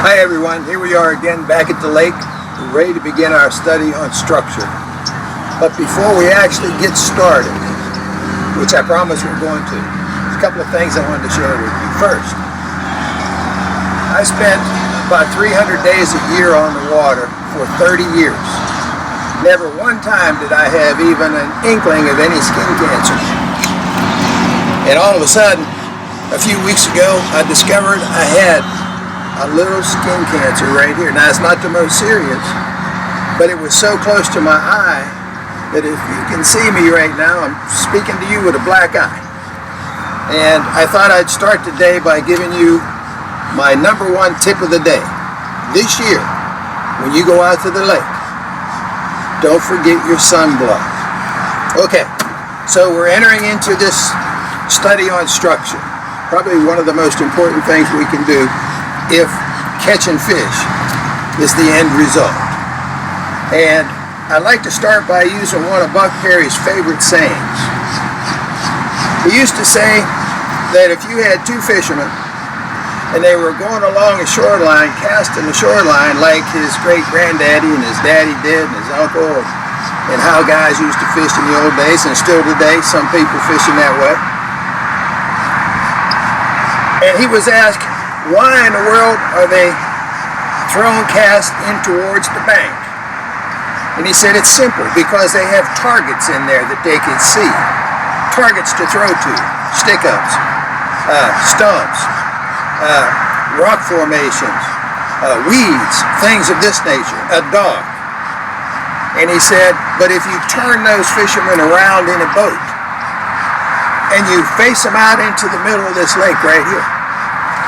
Hi everyone, here we are again back at the lake. We're ready to begin our study on structure. But before we actually get started, which I promise we're going to, there's a couple of things I wanted to share with you. First, I spent about 300 days a year on the water for 30 years. Never one time did I have even an inkling of any skin cancer. And all of a sudden, a few weeks ago, I discovered I had a little skin cancer right here. Now, it's not the most serious, but it was so close to my eye that if you can see me right now, I'm speaking to you with a black eye. And I thought I'd start today by giving you my number one tip of the day. This year, when you go out to the lake, don't forget your sunblock. Okay, so we're entering into this study on structure. Probably one of the most important things we can do if catching fish is the end result. And I'd like to start by using one of Buck Perry's favorite sayings. He used to say that if you had two fishermen and they were going along a shoreline, casting the shoreline like his great-granddaddy and his daddy did and his uncle, and how guys used to fish in the old days, and still today some people fishing that way. And he was asked, why in the world are they throwing cast in towards the bank? And he said it's simple, because they have targets in there that they can see. Targets to throw to, stick-ups, stumps, rock formations, weeds, things of this nature, a dog. And he said, but if you turn those fishermen around in a boat and you face them out into the middle of this lake right here,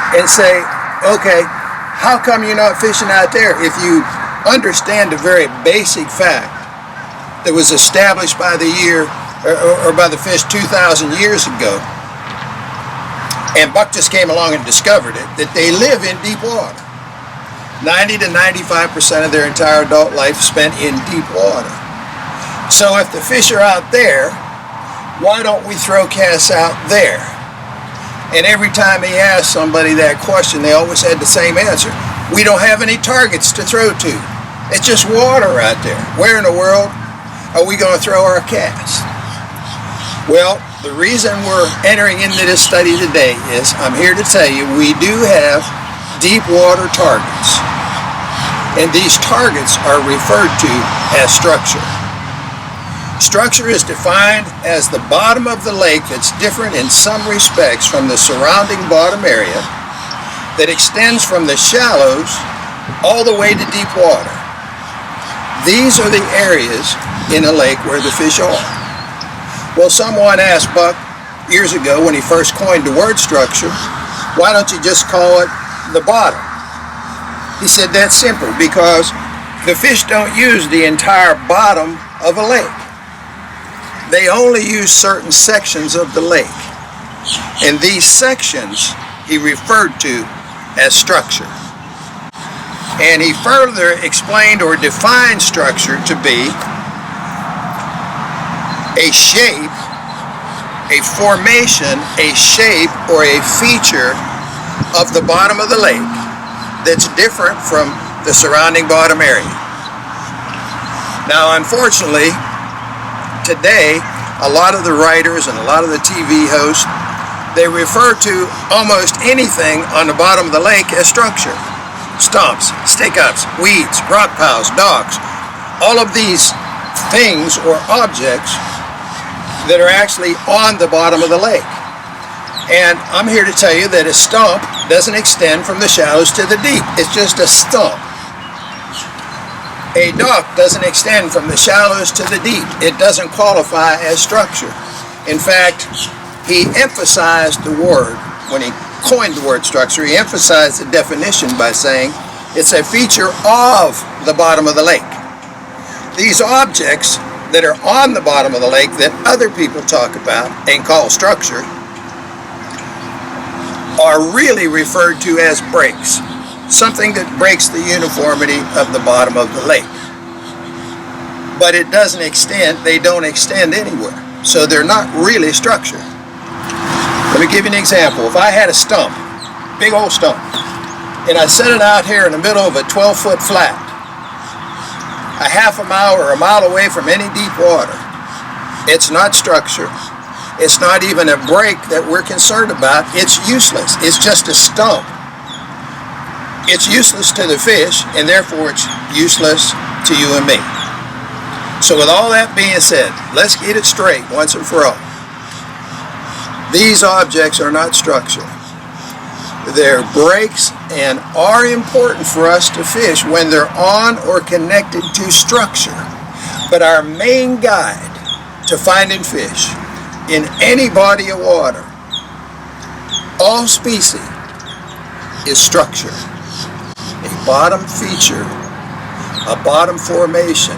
and say, okay, how come you're not fishing out there? If you understand a very basic fact that was established by the year, or by the fish 2,000 years ago, and Buck just came along and discovered it, that they live in deep water. 90 to 95% of their entire adult life spent in deep water. So if the fish are out there, why don't we throw casts out there? And every time he asked somebody that question, they always had the same answer. We don't have any targets to throw to. It's just water out there. Where in the world are we going to throw our cast? Well, the reason we're entering into this study today is, I'm here to tell you, we do have deep water targets. And these targets are referred to as structure. Structure is defined as the bottom of the lake that's different in some respects from the surrounding bottom area, that extends from the shallows all the way to deep water. These are the areas in a lake where the fish are. Well, someone asked Buck years ago when he first coined the word structure, why don't you just call it the bottom? He said that's simple, because the fish don't use the entire bottom of a lake. They only use certain sections of the lake. And these sections he referred to as structure. And he further explained or defined structure to be a shape, a formation, a shape, or a feature of the bottom of the lake that's different from the surrounding bottom area. Now, unfortunately, today, a lot of the writers and a lot of the TV hosts, they refer to almost anything on the bottom of the lake as structure. Stumps, stick-ups, weeds, rock piles, docks, all of these things or objects that are actually on the bottom of the lake. And I'm here to tell you that a stump doesn't extend from the shallows to the deep. It's just a stump. A dock doesn't extend from the shallows to the deep. It doesn't qualify as structure. In fact, he emphasized the word, when he coined the word structure, he emphasized the definition by saying it's a feature of the bottom of the lake. These objects that are on the bottom of the lake that other people talk about and call structure are really referred to as breaks. Something that breaks the uniformity of the bottom of the lake. But it doesn't extend, they don't extend anywhere. So they're not really structure. Let me give you an example. If I had a stump, big old stump, and I set it out here in the middle of a 12-foot flat, a half a mile or a mile away from any deep water. It's not structure. It's not even a break that we're concerned about. It's useless. It's just a stump. It's useless to the fish, and therefore it's useless to you and me. So with all that being said, let's get it straight once and for all. These objects are not structure. They're breaks and are important for us to fish when they're on or connected to structure. But our main guide to finding fish in any body of water, all species, is structure. A bottom feature, a bottom formation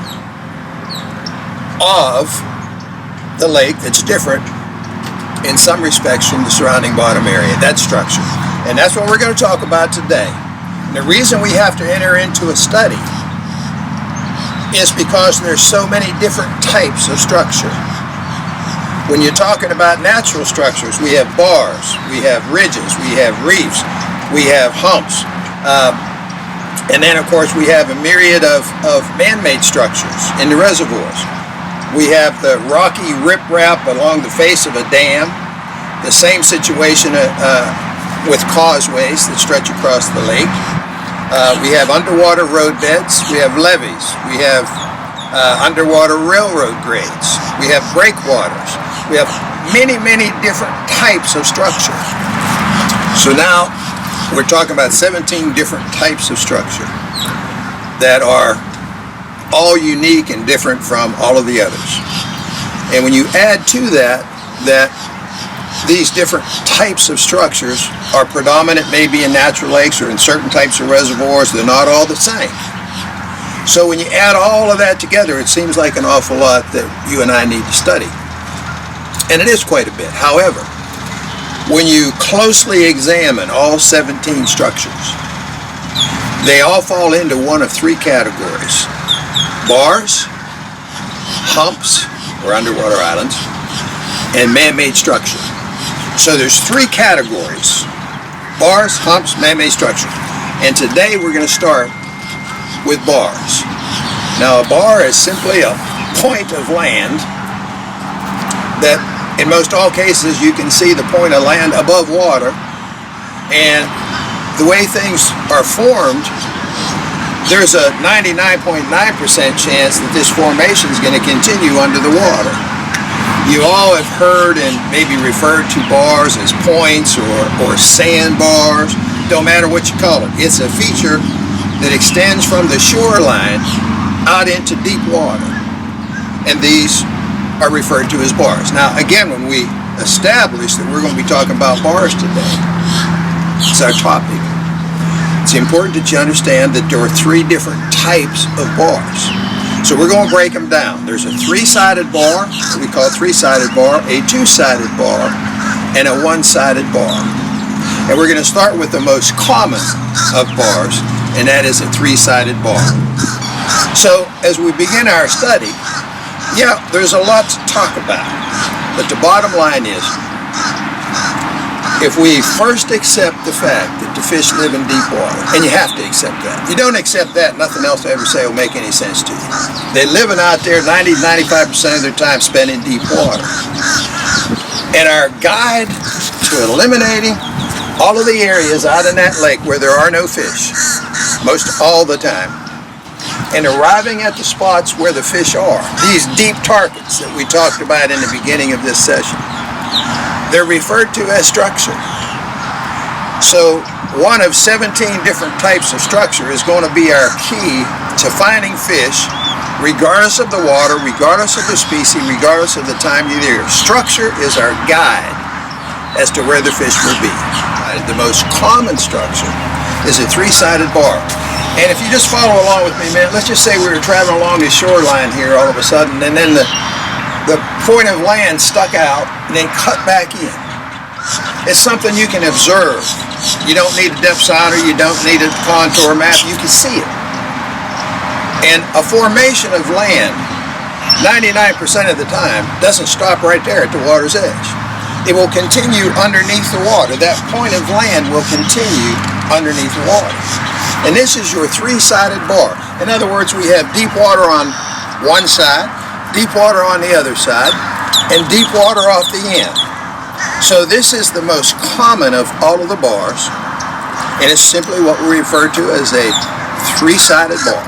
of the lake that's different in some respects from the surrounding bottom area. That's structure. And that's what we're going to talk about today. And the reason we have to enter into a study is because there's so many different types of structure. When you're talking about natural structures, we have bars, we have ridges, we have reefs, we have humps, and then of course we have a myriad of man-made structures in the reservoirs. We have the rocky riprap along the face of a dam, the same situation with causeways that stretch across the lake. We have underwater road beds, we have levees, we have underwater railroad grades, we have breakwaters, we have many, many different types of structure. So now we're talking about 17 different types of structure that are all unique and different from all of the others. And when you add to that these different types of structures are predominant maybe in natural lakes or in certain types of reservoirs, they're not all the same. So when you add all of that together, it seems like an awful lot that you and I need to study. And it is quite a bit. However, when you closely examine all 17 structures, they all fall into one of three categories: bars, humps, or underwater islands, and man-made structure. So there's three categories: bars, humps, man-made structure. And today we're going to start with bars. Now a bar is simply a point of land that in most all cases you can see the point of land above water, and the way things are formed, there's a 99.9% chance that this formation is going to continue under the water. You all have heard and maybe referred to bars as points or sandbars. Don't matter what you call it. It's a feature that extends from the shoreline out into deep water. And these are referred to as bars. Now again, when we establish that we're going to be talking about bars today, it's our topic, it's important that you understand that there are three different types of bars. So we're going to break them down. There's a three-sided bar, that we call a three-sided bar, a two-sided bar, and a one-sided bar. And we're going to start with the most common of bars, and that is a three-sided bar. So as we begin our study, yeah, there's a lot to talk about, but the bottom line is, if we first accept the fact that the fish live in deep water, and you have to accept that. If you don't accept that, nothing else I ever say will make any sense to you. They're living out there 90-95% of their time spent in deep water. And our guide to eliminating all of the areas out in that lake where there are no fish, most all the time, and arriving at the spots where the fish are, these deep targets that we talked about in the beginning of this session, they're referred to as structure. So one of 17 different types of structure is going to be our key to finding fish, regardless of the water, regardless of the species, regardless of the time of the year. Structure is our guide as to where the fish will be. The most common structure is a three-sided bar. And if you just follow along with me, man, let's just say we were traveling along the shoreline here all of a sudden, and then the point of land stuck out and then cut back in. It's something you can observe. You don't need a depth sounder, you don't need a contour map, you can see it. And a formation of land, 99% of the time, doesn't stop right there at the water's edge. It will continue underneath the water. That point of land will continue underneath the water. And this is your three-sided bar. In other words, we have deep water on one side, deep water on the other side, and deep water off the end. So this is the most common of all of the bars, and it's simply what we refer to as a three-sided bar.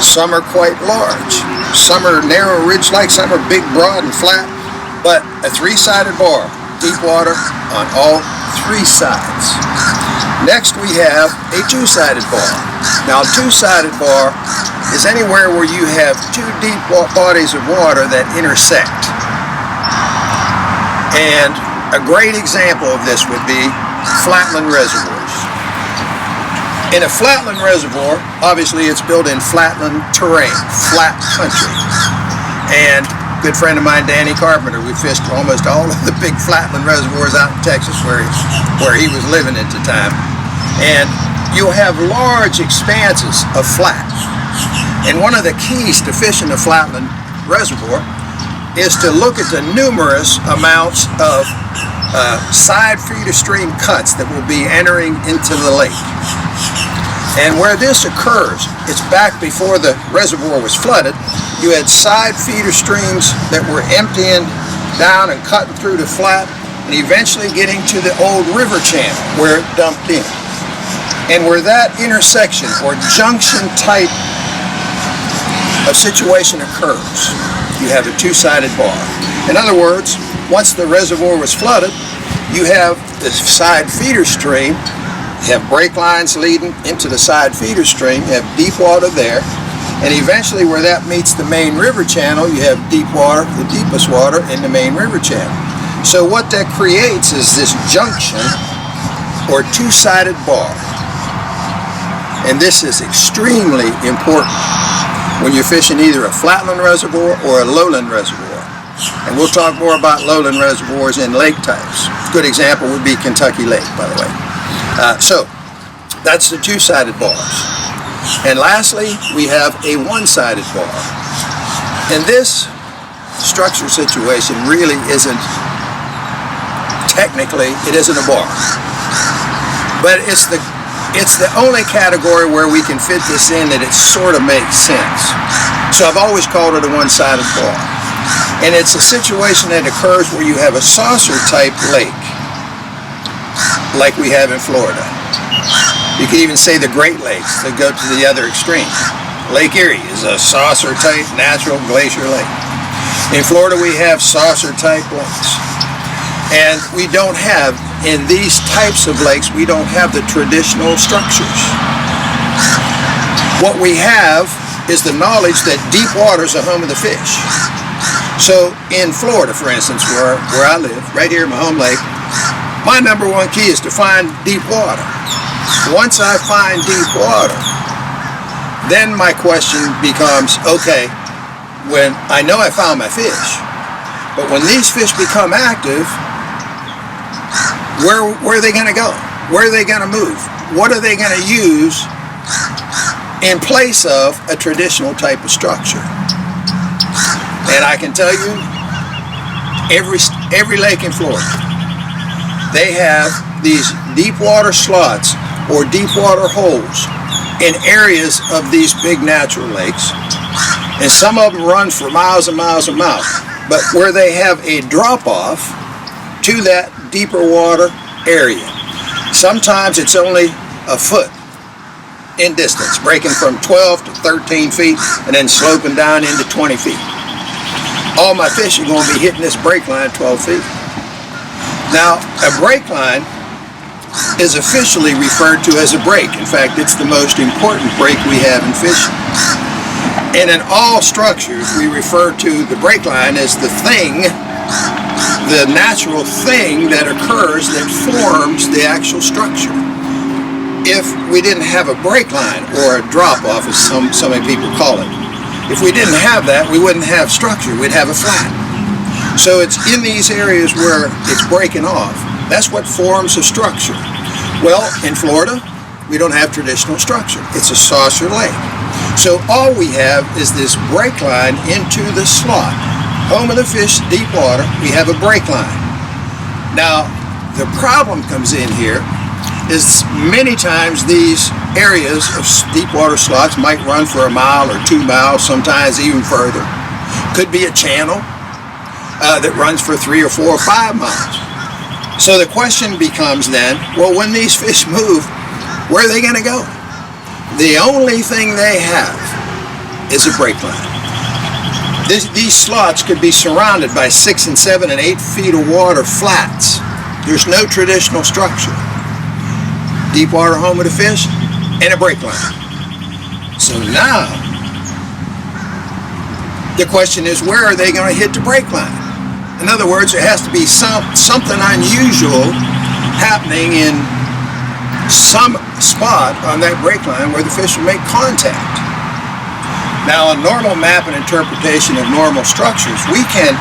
Some are quite large, some are narrow ridge-like, some are big, broad, and flat, but a three-sided bar, deep water on all three sides. Next we have a two-sided bar. Now a two-sided bar is anywhere where you have two deep bodies of water that intersect. And a great example of this would be flatland reservoirs. In a flatland reservoir, obviously it's built in flatland terrain, flat country. And a good friend of mine, Danny Carpenter, we fished almost all of the big flatland reservoirs out in Texas where he was living at the time. And you'll have large expanses of flat. And one of the keys to fishing a flatland reservoir is to look at the numerous amounts of side feeder stream cuts that will be entering into the lake. And where this occurs, it's back before the reservoir was flooded. You had side feeder streams that were emptying down and cutting through the flat and eventually getting to the old river channel where it dumped in. And where that intersection or junction type of situation occurs, you have a two-sided bar. In other words, once the reservoir was flooded, you have the side feeder stream, you have break lines leading into the side feeder stream, you have deep water there, and eventually where that meets the main river channel, you have deep water, the deepest water in the main river channel. So what that creates is this junction or two-sided bar. And this is extremely important when you're fishing either a flatland reservoir or a lowland reservoir. And we'll talk more about lowland reservoirs in lake types. A good example would be Kentucky Lake, by the way. So that's the two-sided bars. And lastly, we have a one-sided bar. And this structure situation really isn't, technically, it isn't a bar. But it's the only category where we can fit this in that it sort of makes sense. So I've always called it a one-sided bar. And it's a situation that occurs where you have a saucer-type lake, like we have in Florida. You can even say the Great Lakes that go to the other extreme. Lake Erie is a saucer-type natural glacier lake. In Florida we have saucer-type lakes. And we don't have, in these types of lakes, we don't have the traditional structures. What we have is the knowledge that deep water is the home of the fish. So in Florida, for instance, where I live, right here in my home lake, my number one key is to find deep water. Once I find deep water, then my question becomes, okay, when I know I found my fish, but when these fish become active, where are they going to go? Where are they going to move? What are they going to use in place of a traditional type of structure? And I can tell you, every lake in Florida, they have these deep water slots or deep water holes in areas of these big natural lakes. And some of them run for miles and miles and miles. But where they have a drop-off to that deeper water area, sometimes it's only a foot in distance, breaking from 12 to 13 feet and then sloping down into 20 feet. All my fish are going to be hitting this break line 12 feet. Now, a break line is officially referred to as a break. In fact, it's the most important break we have in fishing. And in all structures, we refer to the break line as the thing, the natural thing that occurs that forms the actual structure. If we didn't have a break line, or a drop-off as so many people call it, if we didn't have that, we wouldn't have structure, we'd have a flat. So it's in these areas where it's breaking off. That's what forms a structure. Well, in Florida, we don't have traditional structure. It's a saucer lake. So all we have is this break line into the slot. Home of the fish, deep water, we have a break line. Now, the problem comes in here is many times these areas of deep water slots might run for 1 mile or 2 miles, sometimes even further. Could be a channel that runs for 3 or 4 or 5 miles. So the question becomes then, well, when these fish move, where are they going to go? The only thing they have is a break line. These slots could be surrounded by 6 and 7 and 8 feet of water flats. There's no traditional structure. Deep water home of the fish and a break line. So now the question is, where are they going to hit the break line? In other words, there has to be something unusual happening in some spot on that break line where the fish will make contact. Now, a normal map and interpretation of normal structures, we can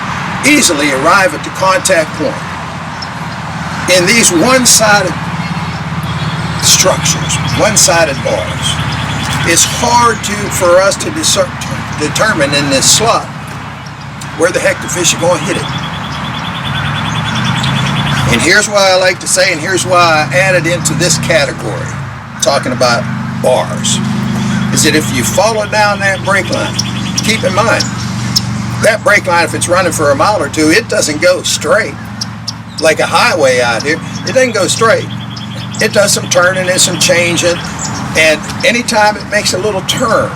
easily arrive at the contact point. In these one-sided structures, one-sided bars, it's hard for us to determine in this slot where the heck the fish are going to hit it. And here's why I like to say, and here's why I added into this category, talking about bars, is that if you follow down that break line, keep in mind, that break line, if it's running for 1 mile or 2, it doesn't go straight like a highway out here. It doesn't go straight. It does some turning and some changing, and anytime it makes a little turn,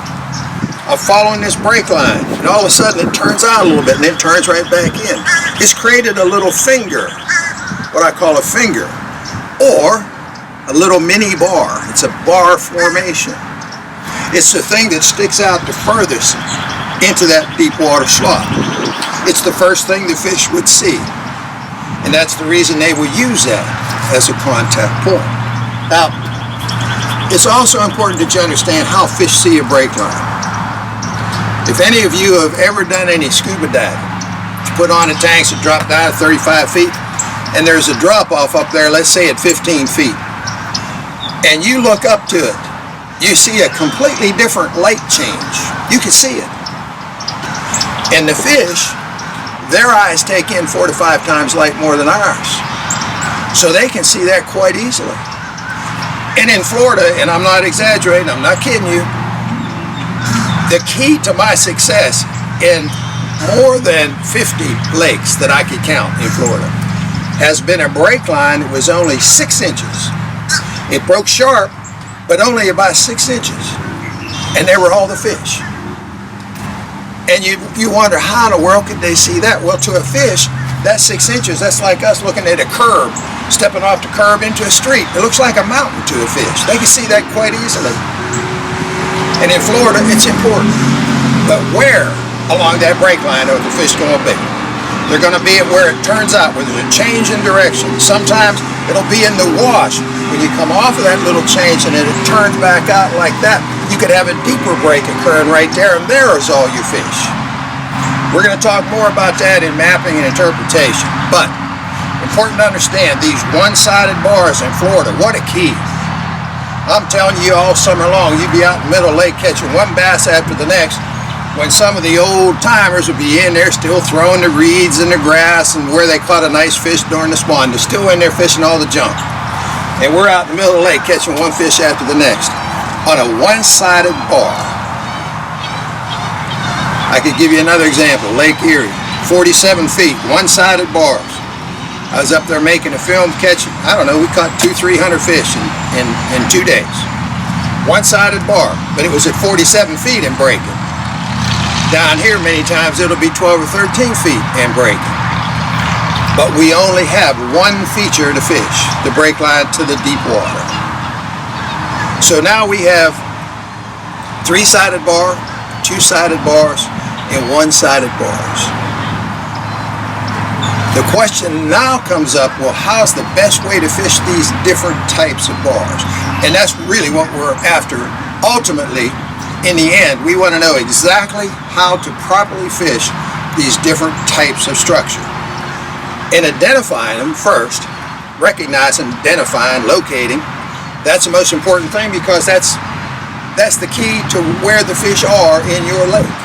I'm following this break line, and all of a sudden it turns out a little bit and then turns right back in. It's created a little finger, what I call a finger, or a little mini bar. It's a bar formation. It's the thing that sticks out the furthest into that deep water slot. It's the first thing the fish would see, and that's the reason they will use that as a contact point. Now, it's also important that you understand how fish see a break line. If any of you have ever done any scuba diving, you put on a tank and drop down 35 feet, and there's a drop off up there, let's say at 15 feet, and you look up to it, you see a completely different light change. You can see it. And the fish, their eyes take in 4 to 5 times light more than ours. So they can see that quite easily. And in Florida, and I'm not exaggerating, I'm not kidding you, the key to my success in more than 50 lakes that I could count in Florida has been a break line that was only 6 inches. It broke sharp, but only about 6 inches. And there were all the fish. And you wonder, how in the world could they see that? Well, to a fish, that 6 inches, that's like us looking at a curb, stepping off the curb into a street. It looks like a mountain to a fish. They can see that quite easily. And in Florida, it's important. But where along that break line are the fish going to be? They're going to be at where it turns out, where there's a change in direction. Sometimes it'll be in the wash. When you come off of that little change and then it turns back out like that, you could have a deeper break occurring right there, and there is all your fish. We're going to talk more about that in mapping and interpretation. But important to understand, these one-sided bars in Florida, what a key. I'm telling you, all summer long, you'd be out in the middle of the lake catching one bass after the next, when some of the old timers would be in there still throwing the reeds in the grass and where they caught a nice fish during the spawn. They're still in there fishing all the junk. And we're out in the middle of the lake catching one fish after the next on a one-sided bar. I could give you another example. Lake Erie, 47 feet, one-sided bars. I was up there making a film catching, I don't know, we caught 200-300 fish in 2 days. One-sided bar, but it was at 47 feet and breaking. Down here, many times, it'll be 12 or 13 feet and breaking. But we only have one feature to fish, the break line to the deep water. So now we have 3-sided bar, 2-sided bars, and 1-sided bars. The question now comes up, well, how's the best way to fish these different types of bars? And that's really what we're after. Ultimately, in the end, we want to know exactly how to properly fish these different types of structure. And identifying them first, recognizing, identifying, locating, that's the most important thing, because that's the key to where the fish are in your lake.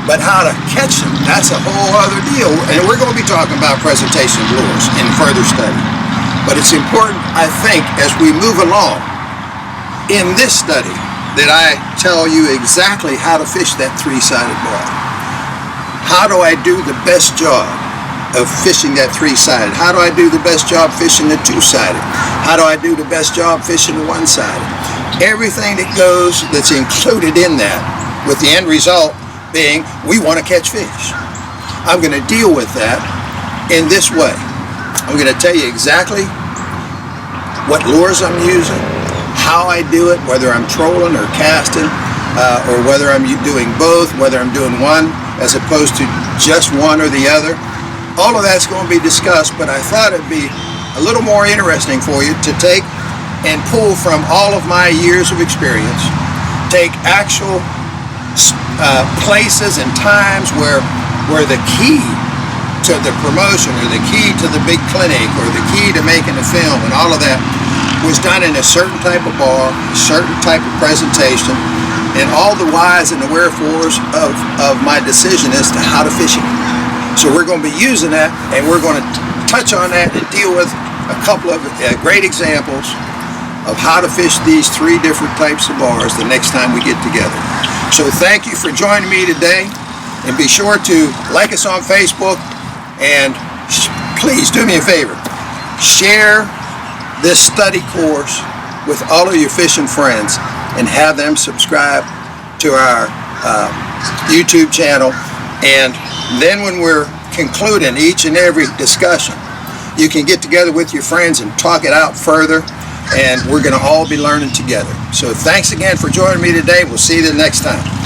But how to catch them, that's a whole other deal. And we're going to be talking about presentation of lures in further study. But it's important, I think, as we move along in this study, that I tell you exactly how to fish that three-sided bar. How do I do the best job of fishing that three-sided? How do I do the best job fishing the two-sided? How do I do the best job fishing the one-sided? Everything that goes, that's included in that, with the end result being we want to catch fish. I'm going to deal with that in this way. I'm going to tell you exactly what lures I'm using, how I do it, whether I'm trolling or casting, or whether I'm doing both, whether I'm doing one as opposed to just one or the other. All of that's going to be discussed, but I thought it'd be a little more interesting for you to take and pull from all of my years of experience, take actual places and times where the key to the promotion, or the key to the big clinic, or the key to making a film and all of that was done in a certain type of bar, a certain type of presentation, and all the whys and the wherefores of my decision as to how to fish it. So we're going to be using that, and we're going to touch on that and deal with a couple of great examples of how to fish these three different types of bars the next time we get together. So thank you for joining me today, and be sure to like us on Facebook, and please do me a favor, share this study course with all of your fishing friends and have them subscribe to our YouTube channel. And then when we're concluding each and every discussion, you can get together with your friends and talk it out further, and we're going to all be learning together. So thanks again for joining me today. We'll see you the next time.